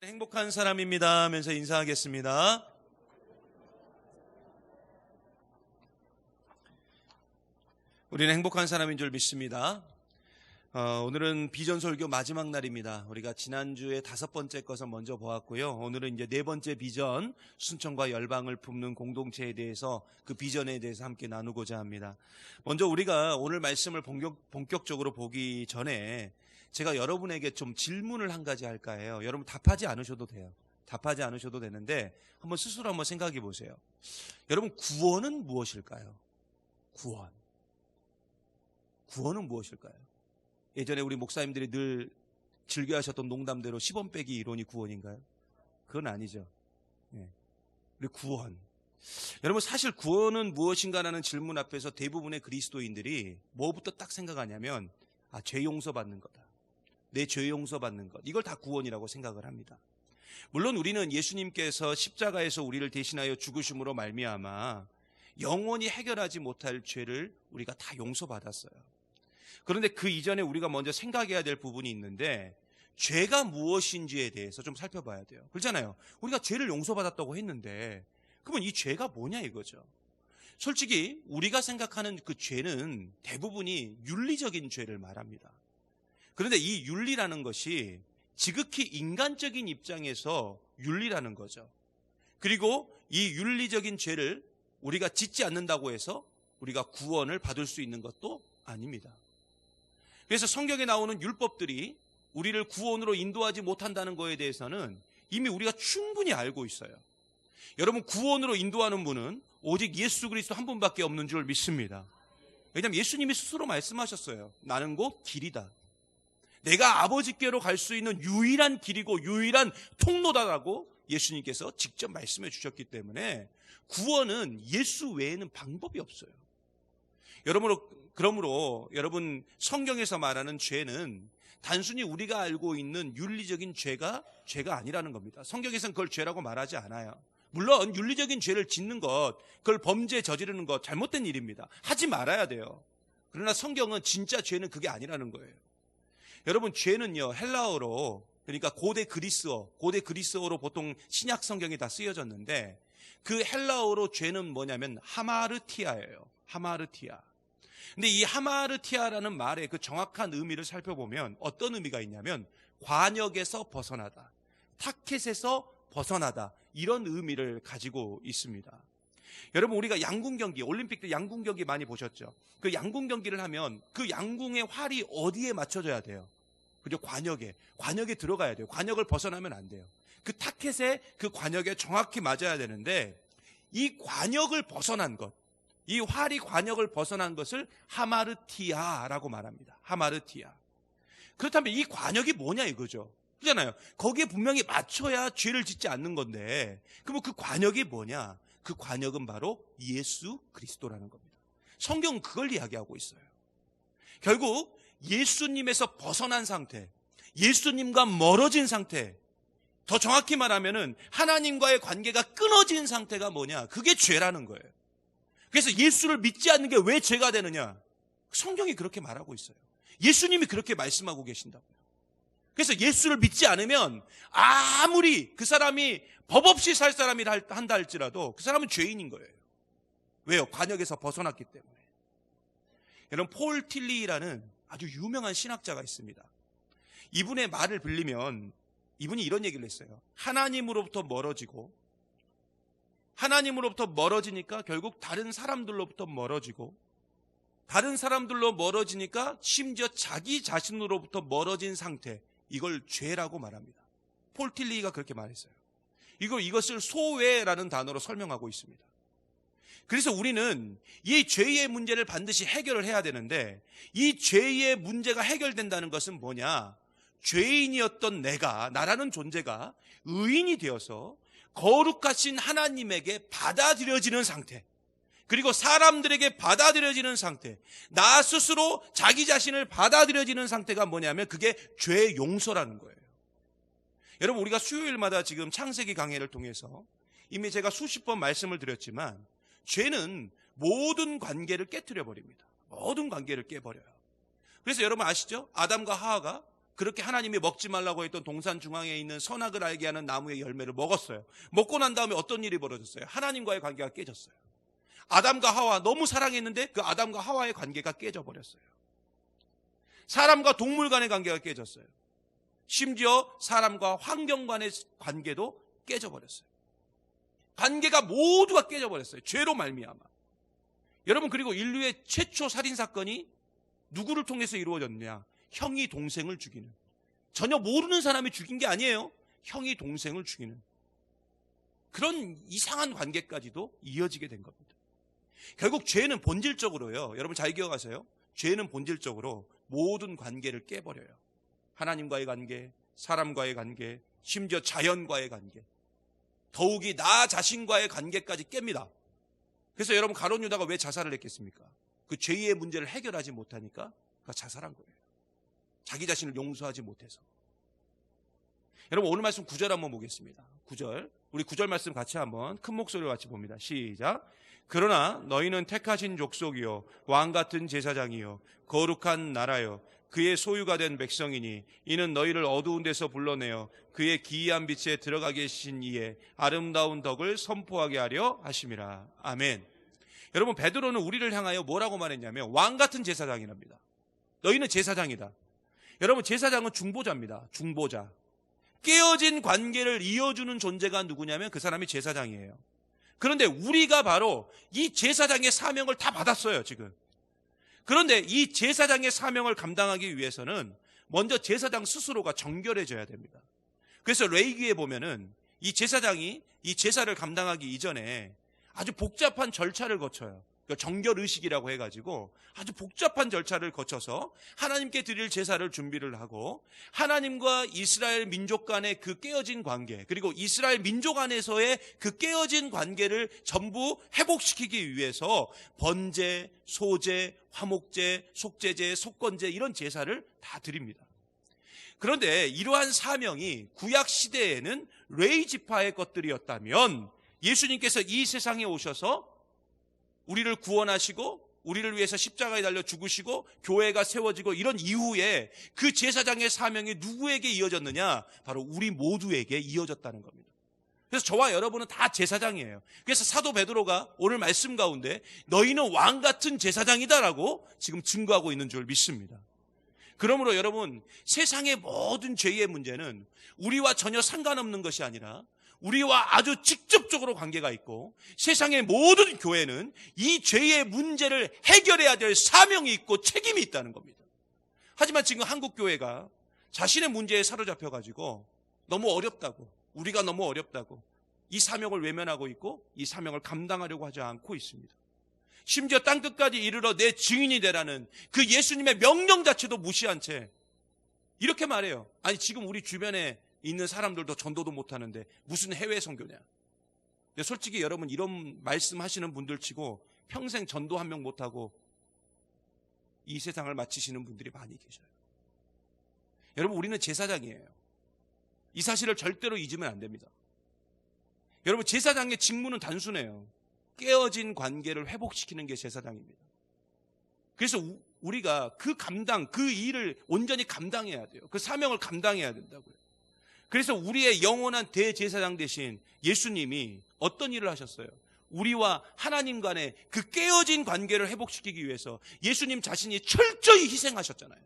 행복한 사람입니다 하면서 인사하겠습니다. 우리는 행복한 사람인 줄 믿습니다. 오늘은 비전설교 마지막 날입니다. 우리가 지난주에 5번째 것을 먼저 보았고요. 오늘은 이제 4번째 비전, 순천과 열방을 품는 공동체에 대해서, 그 비전에 대해서 함께 나누고자 합니다. 먼저 우리가 오늘 말씀을 본격적으로 보기 전에 제가 여러분에게 좀 질문을 한 가지 할까 해요. 여러분 답하지 않으셔도 돼요. 답하지 않으셔도 되는데 한번 스스로 한번 생각해 보세요. 여러분, 구원은 무엇일까요? 구원은 무엇일까요? 예전에 우리 목사님들이 늘 즐겨 하셨던 농담대로 10원 빼기 이론이 구원인가요? 그건 아니죠. 우리 구원. 여러분, 사실 구원은 무엇인가라는 질문 앞에서 대부분의 그리스도인들이 뭐부터 딱 생각하냐면, 죄 용서받는 거다. 내 죄 용서받는 것. 이걸 다 구원이라고 생각을 합니다. 물론 우리는 예수님께서 십자가에서 우리를 대신하여 죽으심으로 말미암아 영원히 해결하지 못할 죄를 우리가 다 용서받았어요. 그런데 그 이전에 우리가 먼저 생각해야 될 부분이 있는데, 죄가 무엇인지에 대해서 좀 살펴봐야 돼요. 그렇잖아요. 우리가 죄를 용서받았다고 했는데 그러면 이 죄가 뭐냐 이거죠. 솔직히 우리가 생각하는 그 죄는 대부분이 윤리적인 죄를 말합니다. 그런데 이 윤리라는 것이 지극히 인간적인 입장에서 윤리라는 거죠. 그리고 이 윤리적인 죄를 우리가 짓지 않는다고 해서 우리가 구원을 받을 수 있는 것도 아닙니다. 그래서 성경에 나오는 율법들이 우리를 구원으로 인도하지 못한다는 것에 대해서는 이미 우리가 충분히 알고 있어요. 여러분, 구원으로 인도하는 분은 오직 예수 그리스도 한 분밖에 없는 줄 믿습니다. 왜냐하면 예수님이 스스로 말씀하셨어요. 나는 곧 길이다. 내가 아버지께로 갈 수 있는 유일한 길이고 유일한 통로다라고 예수님께서 직접 말씀해 주셨기 때문에 구원은 예수 외에는 방법이 없어요. 그러므로 여러분, 성경에서 말하는 죄는 단순히 우리가 알고 있는 윤리적인 죄가 아니라는 겁니다. 성경에서는 그걸 죄라고 말하지 않아요. 물론 윤리적인 죄를 짓는 것, 그걸 범죄 저지르는 것, 잘못된 일입니다. 하지 말아야 돼요. 그러나 성경은 진짜 죄는 그게 아니라는 거예요. 여러분, 죄는요, 헬라어로, 그러니까 고대 그리스어로 보통 신약 성경이 다 쓰여졌는데, 그 헬라어로 죄는 뭐냐면 하마르티아예요. 하마르티아. 근데 이 하마르티아라는 말의 그 정확한 의미를 살펴보면 어떤 의미가 있냐면, 관역에서 벗어나다, 타켓에서 벗어나다, 이런 의미를 가지고 있습니다. 여러분, 우리가 양궁 경기, 올림픽 때 양궁 경기 많이 보셨죠? 그 양궁 경기를 하면 그 양궁의 활이 어디에 맞춰져야 돼요? 그죠? 관역에 들어가야 돼요. 관역을 벗어나면 안 돼요. 그 타켓에, 그 관역에 정확히 맞아야 되는데, 이 관역을 벗어난 것, 이 활이 관역을 벗어난 것을 하마르티아라고 말합니다. 하마르티아. 그렇다면 이 관역이 뭐냐 이거죠. 그렇잖아요. 거기에 분명히 맞춰야 죄를 짓지 않는 건데, 그러면 그 관역이 뭐냐? 그 관역은 바로 예수 그리스도라는 겁니다. 성경은 그걸 이야기하고 있어요. 결국 예수님에서 벗어난 상태, 예수님과 멀어진 상태, 더 정확히 말하면은 하나님과의 관계가 끊어진 상태가 뭐냐? 그게 죄라는 거예요. 그래서 예수를 믿지 않는 게 왜 죄가 되느냐? 성경이 그렇게 말하고 있어요. 예수님이 그렇게 말씀하고 계신다고요. 그래서 예수를 믿지 않으면 아무리 그 사람이 법 없이 살 사람이라 한다 할지라도 그 사람은 죄인인 거예요. 왜요? 관역에서 벗어났기 때문에. 여러분, 폴 틸리라는 아주 유명한 신학자가 있습니다. 이분의 말을 빌리면 이분이 이런 얘기를 했어요. 하나님으로부터 멀어지니까 결국 다른 사람들로부터 멀어지고, 다른 사람들로 멀어지니까 심지어 자기 자신으로부터 멀어진 상태, 이걸 죄라고 말합니다. 폴 틸리가 그렇게 말했어요. 이것을 소외라는 단어로 설명하고 있습니다. 그래서 우리는 이 죄의 문제를 반드시 해결을 해야 되는데, 이 죄의 문제가 해결된다는 것은 뭐냐? 죄인이었던 나라는 존재가 의인이 되어서 거룩하신 하나님에게 받아들여지는 상태, 그리고 사람들에게 받아들여지는 상태, 나 스스로 자기 자신을 받아들여지는 상태가 뭐냐면 그게 죄 용서라는 거예요. 여러분, 우리가 수요일마다 지금 창세기 강해를 통해서 이미 제가 수십 번 말씀을 드렸지만, 죄는 모든 관계를 깨트려 버립니다. 모든 관계를 깨버려요. 그래서 여러분 아시죠? 아담과 하와가 그렇게 하나님이 먹지 말라고 했던 동산 중앙에 있는 선악을 알게 하는 나무의 열매를 먹었어요. 먹고 난 다음에 어떤 일이 벌어졌어요? 하나님과의 관계가 깨졌어요. 아담과 하와 너무 사랑했는데 그 아담과 하와의 관계가 깨져버렸어요. 사람과 동물 간의 관계가 깨졌어요. 심지어 사람과 환경 간의 관계도 깨져버렸어요. 관계가 모두가 깨져버렸어요. 죄로 말미암아. 여러분, 그리고 인류의 최초 살인사건이 누구를 통해서 이루어졌느냐? 형이 동생을 죽이는, 전혀 모르는 사람이 죽인 게 아니에요. 형이 동생을 죽이는 그런 이상한 관계까지도 이어지게 된 겁니다. 결국 죄는 본질적으로요, 여러분 잘 기억하세요. 죄는 본질적으로 모든 관계를 깨버려요. 하나님과의 관계, 사람과의 관계, 심지어 자연과의 관계, 더욱이 나 자신과의 관계까지 깹니다. 그래서 여러분, 가룟 유다가 왜 자살을 했겠습니까? 그 죄의 문제를 해결하지 못하니까 자살한 거예요. 자기 자신을 용서하지 못해서. 여러분, 오늘 말씀 9절 한번 보겠습니다. 9절, 우리 9절 말씀 같이 한번 큰 목소리로 같이 봅니다. 시작. 그러나 너희는 택하신 족속이요 왕같은 제사장이요 거룩한 나라요 그의 소유가 된 백성이니 이는 너희를 어두운 데서 불러내어 그의 기이한 빛에 들어가게 하신 이의 아름다운 덕을 선포하게 하려 하심이라. 아멘. 여러분, 베드로는 우리를 향하여 뭐라고 말했냐면 왕같은 제사장이랍니다. 너희는 제사장이다. 여러분, 제사장은 중보자입니다. 중보자. 깨어진 관계를 이어주는 존재가 누구냐면 그 사람이 제사장이에요. 그런데 우리가 바로 이 제사장의 사명을 다 받았어요, 지금. 그런데 이 제사장의 사명을 감당하기 위해서는 먼저 제사장 스스로가 정결해져야 됩니다. 그래서 레위기에 보면은 이 제사장이 이 제사를 감당하기 이전에 아주 복잡한 절차를 거쳐요. 정결의식이라고 해가지고 아주 복잡한 절차를 거쳐서 하나님께 드릴 제사를 준비를 하고, 하나님과 이스라엘 민족 간의 그 깨어진 관계, 그리고 이스라엘 민족 안에서의 그 깨어진 관계를 전부 회복시키기 위해서 번제, 소제, 화목제, 속제제, 속건제 이런 제사를 다 드립니다. 그런데 이러한 사명이 구약 시대에는 레위 지파의 것들이었다면 예수님께서 이 세상에 오셔서 우리를 구원하시고 우리를 위해서 십자가에 달려 죽으시고 교회가 세워지고 이런 이후에 그 제사장의 사명이 누구에게 이어졌느냐? 바로 우리 모두에게 이어졌다는 겁니다. 그래서 저와 여러분은 다 제사장이에요. 그래서 사도 베드로가 오늘 말씀 가운데 너희는 왕같은 제사장이다라고 지금 증거하고 있는 줄 믿습니다. 그러므로 여러분, 세상의 모든 죄의 문제는 우리와 전혀 상관없는 것이 아니라 우리와 아주 직접적으로 관계가 있고, 세상의 모든 교회는 이 죄의 문제를 해결해야 될 사명이 있고 책임이 있다는 겁니다. 하지만 지금 한국 교회가 자신의 문제에 사로잡혀가지고 너무 어렵다고, 우리가 너무 어렵다고 이 사명을 외면하고 있고 이 사명을 감당하려고 하지 않고 있습니다. 심지어 땅끝까지 이르러 내 증인이 되라는 그 예수님의 명령 자체도 무시한 채 이렇게 말해요. 아니, 지금 우리 주변에 있는 사람들도 전도도 못하는데 무슨 해외 선교냐. 근데 솔직히 여러분, 이런 말씀하시는 분들 치고 평생 전도 한 명 못하고 이 세상을 마치시는 분들이 많이 계셔요. 여러분, 우리는 제사장이에요. 이 사실을 절대로 잊으면 안 됩니다. 여러분, 제사장의 직무는 단순해요. 깨어진 관계를 회복시키는 게 제사장입니다. 그래서 우리가 그 일을 온전히 감당해야 돼요. 그 사명을 감당해야 된다고요. 그래서 우리의 영원한 대제사장 되신 예수님이 어떤 일을 하셨어요? 우리와 하나님 간의 그 깨어진 관계를 회복시키기 위해서 예수님 자신이 철저히 희생하셨잖아요.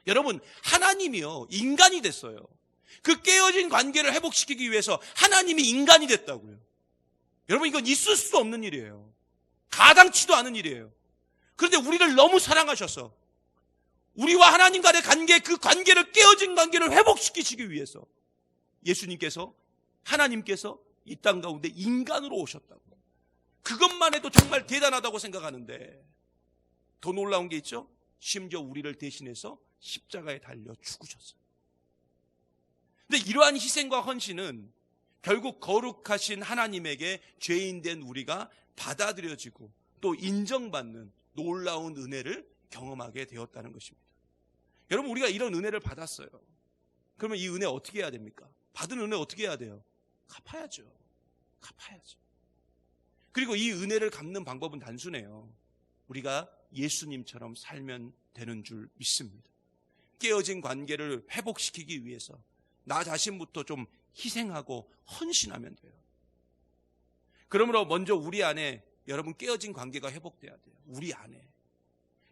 여러분, 하나님이요, 인간이 됐어요. 그 깨어진 관계를 회복시키기 위해서 하나님이 인간이 됐다고요. 여러분, 이건 있을 수 없는 일이에요. 가당치도 않은 일이에요. 그런데 우리를 너무 사랑하셔서 우리와 하나님 간의 관계, 그 관계를, 깨어진 관계를 회복시키시기 위해서 예수님께서, 하나님께서 이 땅 가운데 인간으로 오셨다고. 그것만 해도 정말 대단하다고 생각하는데 더 놀라운 게 있죠? 심지어 우리를 대신해서 십자가에 달려 죽으셨어요. 근데 이러한 희생과 헌신은 결국 거룩하신 하나님에게 죄인된 우리가 받아들여지고 또 인정받는 놀라운 은혜를 경험하게 되었다는 것입니다. 여러분, 우리가 이런 은혜를 받았어요. 그러면 이 은혜 어떻게 해야 됩니까? 받은 은혜 어떻게 해야 돼요? 갚아야죠. 갚아야죠. 그리고 이 은혜를 갚는 방법은 단순해요. 우리가 예수님처럼 살면 되는 줄 믿습니다. 깨어진 관계를 회복시키기 위해서 나 자신부터 좀 희생하고 헌신하면 돼요. 그러므로 먼저 우리 안에 여러분 깨어진 관계가 회복돼야 돼요. 우리 안에.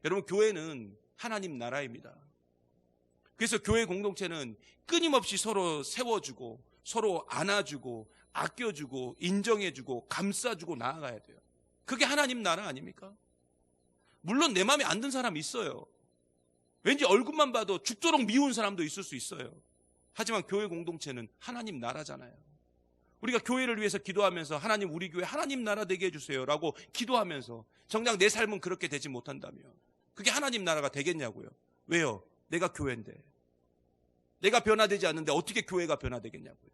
여러분 교회는 하나님 나라입니다. 그래서 교회 공동체는 끊임없이 서로 세워주고 서로 안아주고 아껴주고 인정해주고 감싸주고 나아가야 돼요. 그게 하나님 나라 아닙니까? 물론 내 마음에 안 든 사람이 있어요. 왠지 얼굴만 봐도 죽도록 미운 사람도 있을 수 있어요. 하지만 교회 공동체는 하나님 나라잖아요. 우리가 교회를 위해서 기도하면서 하나님 우리 교회 하나님 나라 되게 해주세요 라고 기도하면서 정작 내 삶은 그렇게 되지 못한다면 그게 하나님 나라가 되겠냐고요. 왜요? 내가 교회인데. 내가 변화되지 않는데 어떻게 교회가 변화되겠냐고요.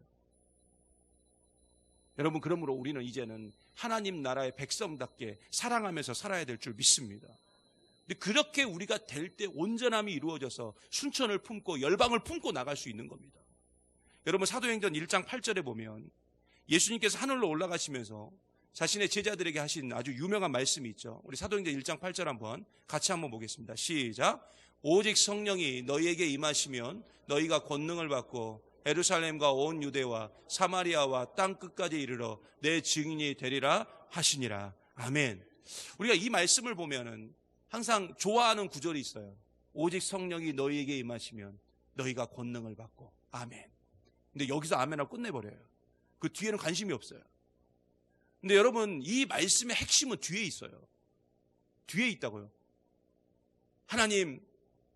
여러분 그러므로 우리는 이제는 하나님 나라의 백성답게 사랑하면서 살아야 될 줄 믿습니다. 근데 그렇게 우리가 될 때 온전함이 이루어져서 순천을 품고 열방을 품고 나갈 수 있는 겁니다. 여러분 사도행전 1장 8절에 보면 예수님께서 하늘로 올라가시면서 자신의 제자들에게 하신 아주 유명한 말씀이 있죠. 우리 사도행전 1장 8절 같이 한번 보겠습니다. 시작. 오직 성령이 너희에게 임하시면 너희가 권능을 받고 예루살렘과 온 유대와 사마리아와 땅 끝까지 이르러 내 증인이 되리라 하시니라. 아멘. 우리가 이 말씀을 보면은 항상 좋아하는 구절이 있어요. 오직 성령이 너희에게 임하시면 너희가 권능을 받고. 아멘. 근데 여기서 아멘하고 끝내버려요. 그 뒤에는 관심이 없어요. 근데 여러분 이 말씀의 핵심은 뒤에 있어요. 뒤에 있다고요. 하나님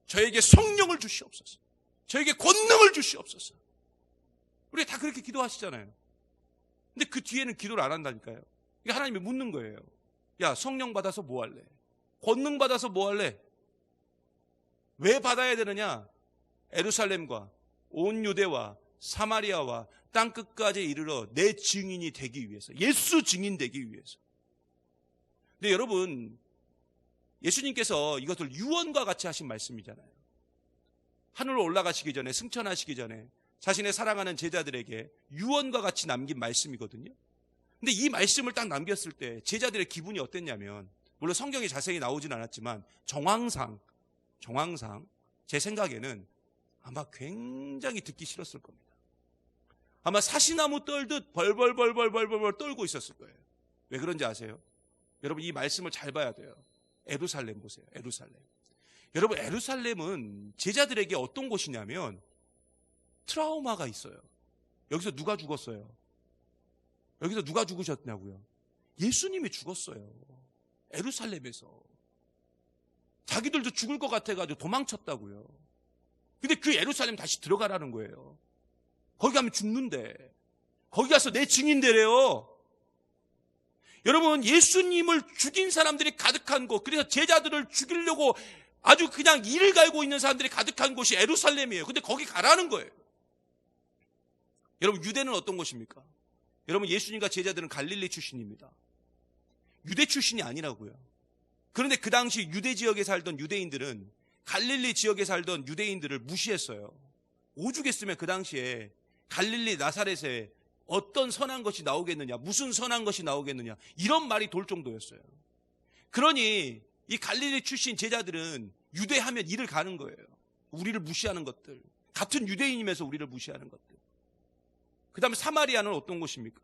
저에게 성령을 주시옵소서. 저에게 권능을 주시옵소서. 우리 다 그렇게 기도하시잖아요. 근데 그 뒤에는 기도를 안 한다니까요. 이게 하나님이 묻는 거예요. 야 성령 받아서 뭐 할래? 권능 받아서 뭐 할래? 왜 받아야 되느냐? 예루살렘과 온 유대와 사마리아와 땅 끝까지 이르러 내 증인이 되기 위해서, 예수 증인 되기 위해서. 근데 여러분 예수님께서 이것을 유언과 같이 하신 말씀이잖아요. 하늘로 올라가시기 전에, 승천하시기 전에 자신의 사랑하는 제자들에게 유언과 같이 남긴 말씀이거든요. 근데 이 말씀을 딱 남겼을 때 제자들의 기분이 어땠냐면, 물론 성경에 자세히 나오진 않았지만 정황상 제 생각에는 아마 굉장히 듣기 싫었을 겁니다. 아마 사시나무 떨듯 벌벌 떨고 있었을 거예요. 왜 그런지 아세요? 여러분 이 말씀을 잘 봐야 돼요. 예루살렘 보세요. 예루살렘. 여러분 예루살렘은 제자들에게 어떤 곳이냐면 트라우마가 있어요. 여기서 누가 죽었어요? 여기서 누가 죽으셨냐고요? 예수님이 죽었어요. 예루살렘에서. 자기들도 죽을 것 같아가지고 도망쳤다고요. 근데 그 예루살렘 다시 들어가라는 거예요. 거기 가면 죽는데. 거기 가서 내 증인 되래요. 여러분 예수님을 죽인 사람들이 가득한 곳, 그래서 제자들을 죽이려고 아주 그냥 이를 갈고 있는 사람들이 가득한 곳이 예루살렘이에요. 근데 거기 가라는 거예요. 여러분 유대는 어떤 곳입니까? 여러분 예수님과 제자들은 갈릴리 출신입니다. 유대 출신이 아니라고요. 그런데 그 당시 유대 지역에 살던 유대인들은 갈릴리 지역에 살던 유대인들을 무시했어요. 오죽했으면 그 당시에 갈릴리 나사렛에 어떤 선한 것이 나오겠느냐, 무슨 선한 것이 나오겠느냐, 이런 말이 돌 정도였어요. 그러니 이 갈릴리 출신 제자들은 유대하면 이를 가는 거예요. 우리를 무시하는 것들, 같은 유대인이면서 우리를 무시하는 것들. 그 다음에 사마리아는 어떤 곳입니까?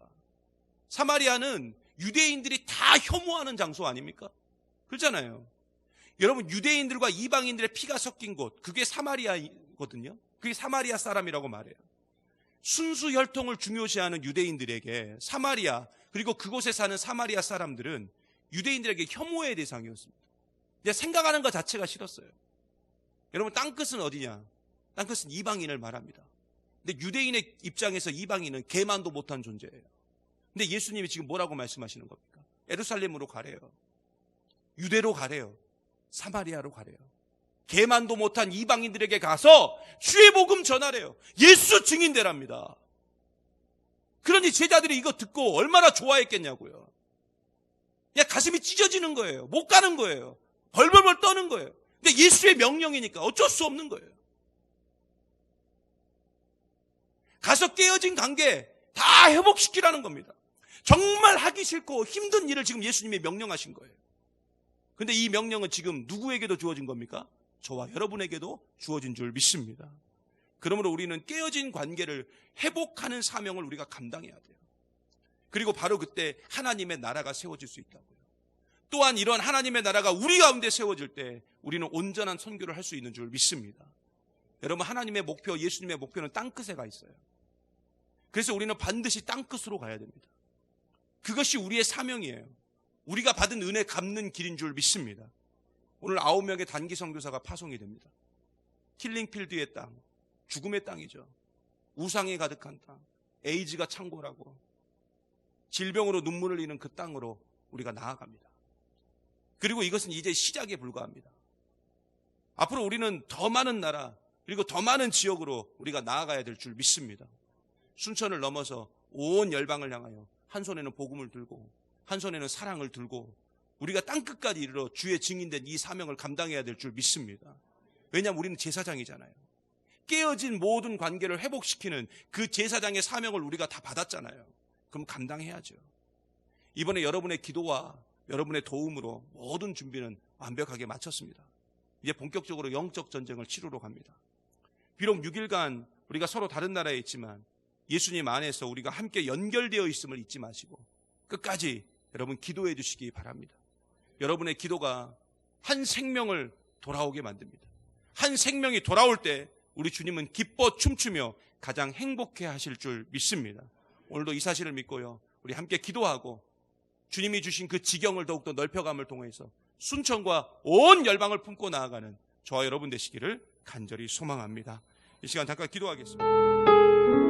사마리아는 유대인들이 다 혐오하는 장소 아닙니까? 그렇잖아요. 여러분 유대인들과 이방인들의 피가 섞인 곳, 그게 사마리아거든요. 그게 사마리아 사람이라고 말해요. 순수 혈통을 중요시하는 유대인들에게 사마리아, 그리고 그곳에 사는 사마리아 사람들은 유대인들에게 혐오의 대상이었습니다. 생각하는 것 자체가 싫었어요. 여러분 땅끝은 어디냐? 땅끝은 이방인을 말합니다. 근데 유대인의 입장에서 이방인은 개만도 못한 존재예요. 근데 예수님이 지금 뭐라고 말씀하시는 겁니까? 예루살렘으로 가래요. 유대로 가래요. 사마리아로 가래요. 개만도 못한 이방인들에게 가서 주의 복음 전하래요. 예수 증인되랍니다. 그러니 제자들이 이거 듣고 얼마나 좋아했겠냐고요. 그냥 가슴이 찢어지는 거예요. 못 가는 거예요. 벌벌벌 떠는 거예요. 근데 예수의 명령이니까 어쩔 수 없는 거예요. 가서 깨어진 관계 다 회복시키라는 겁니다. 정말 하기 싫고 힘든 일을 지금 예수님이 명령하신 거예요. 근데 이 명령은 지금 누구에게도 주어진 겁니까? 저와 여러분에게도 주어진 줄 믿습니다. 그러므로 우리는 깨어진 관계를 회복하는 사명을 우리가 감당해야 돼요. 그리고 바로 그때 하나님의 나라가 세워질 수 있다고요. 또한 이런 하나님의 나라가 우리 가운데 세워질 때 우리는 온전한 선교를 할 수 있는 줄 믿습니다. 여러분, 하나님의 목표, 예수님의 목표는 땅끝에 가 있어요. 그래서 우리는 반드시 땅끝으로 가야 됩니다. 그것이 우리의 사명이에요. 우리가 받은 은혜 갚는 길인 줄 믿습니다. 오늘 9명의 단기 선교사가 파송이 됩니다. 킬링필드의 땅, 죽음의 땅이죠. 우상이 가득한 땅, 에이즈가 창궐하고 질병으로 눈물을 흘리는 그 땅으로 우리가 나아갑니다. 그리고 이것은 이제 시작에 불과합니다. 앞으로 우리는 더 많은 나라 그리고 더 많은 지역으로 우리가 나아가야 될 줄 믿습니다. 순천을 넘어서 온 열방을 향하여 한 손에는 복음을 들고 한 손에는 사랑을 들고 우리가 땅끝까지 이르러 주의 증인된 이 사명을 감당해야 될 줄 믿습니다. 왜냐하면 우리는 제사장이잖아요. 깨어진 모든 관계를 회복시키는 그 제사장의 사명을 우리가 다 받았잖아요. 그럼 감당해야죠. 이번에 여러분의 기도와 여러분의 도움으로 모든 준비는 완벽하게 마쳤습니다. 이제 본격적으로 영적 전쟁을 치르러 갑니다. 비록 6일간 우리가 서로 다른 나라에 있지만 예수님 안에서 우리가 함께 연결되어 있음을 잊지 마시고 끝까지 여러분 기도해 주시기 바랍니다. 여러분의 기도가 한 생명을 돌아오게 만듭니다. 한 생명이 돌아올 때 우리 주님은 기뻐 춤추며 가장 행복해 하실 줄 믿습니다. 오늘도 이 사실을 믿고요, 우리 함께 기도하고 주님이 주신 그 지경을 더욱더 넓혀감을 통해서 순천과 온 열방을 품고 나아가는 저와 여러분 되시기를 간절히 소망합니다. 이 시간 잠깐 기도하겠습니다.